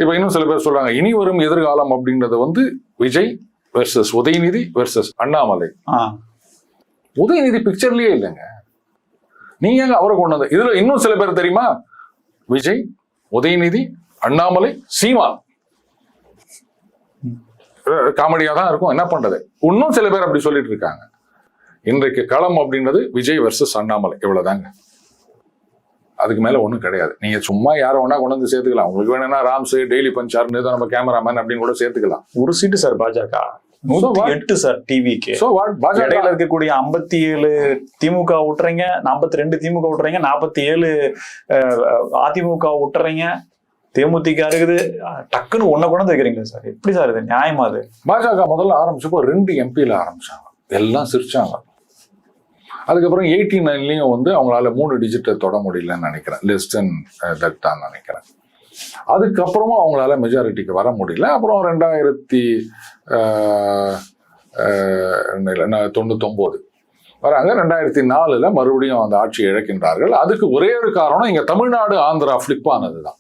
இப்ப இன்னும் சில பேர் சொல்றாங்க இனி வரும் எதிர்காலம் அப்படின்றது வந்து விஜய் வெர்சஸ் உதயநிதி வெர்சஸ் அண்ணாமலை. உதயநிதி பிக்சர்லயே இல்லைங்க, நீங்க அவரை கொண்டு வந்த. இதுல இன்னும் சில பேர் தெரியுமா, விஜய், உதயநிதி, அண்ணாமலை, சீமான். காமெடியா தான் இருக்கும், என்ன பண்றது. இன்னும் சில பேர் அப்படி சொல்லிட்டு இருக்காங்க. இன்றைக்கு களம் அப்படின்றது விஜய் வெர்சஸ் அண்ணாமலை, இவ்வளவுதாங்க. அதுக்கு மேல ஒண்ணும் கிடையாது. நீங்க சும்மா யாரை வேணா கொண்டு வந்து சேர்த்துக்கலாம். உங்களுக்கு வேணும்னா ராம்ஸ், டெய்லி பஞ்சார், நம்ம கேமராமேன் அப்படின்னு கூட சேர்த்துக்கலாம். ஒரு சீட்டு சார் பாஜக 108 சார் டிவிக்கு. இடையில இருக்கக்கூடிய 57 திமுக விட்டுறீங்க, 42 திமுக விட்டுறீங்க, 47 அதிமுக விட்டுறீங்க, தேமுதிக இருக்குது. டக்குன்னு ஒன்ன கொண்டு வைக்கிறீங்களா சார்? எப்படி சார் இது நியாயமா? அது பாஜக முதல்ல ஆரம்பிச்சப்போ 2 எம்பில ஆரம்பிச்சாங்க, எல்லாம் சிரிச்சாங்க. அதுக்கப்புறம் 89லயும் வந்து அவங்களால 3 டிஜிட்டை தொட முடியலன்னு நினைக்கிறேன், லெஸ் தென் தட் தான் நினைக்கிறேன். அதுக்கப்புறமும் அவங்களால மெஜாரிட்டிக்கு வர முடியல. அப்புறம் 1999 வராங்க. 2004 மறுபடியும் அந்த ஆட்சியை இழக்கின்றார்கள். அதுக்கு ஒரே ஒரு காரணம், இங்க தமிழ்நாடு ஆந்திரா ஃபிளிப் ஆனது தான்.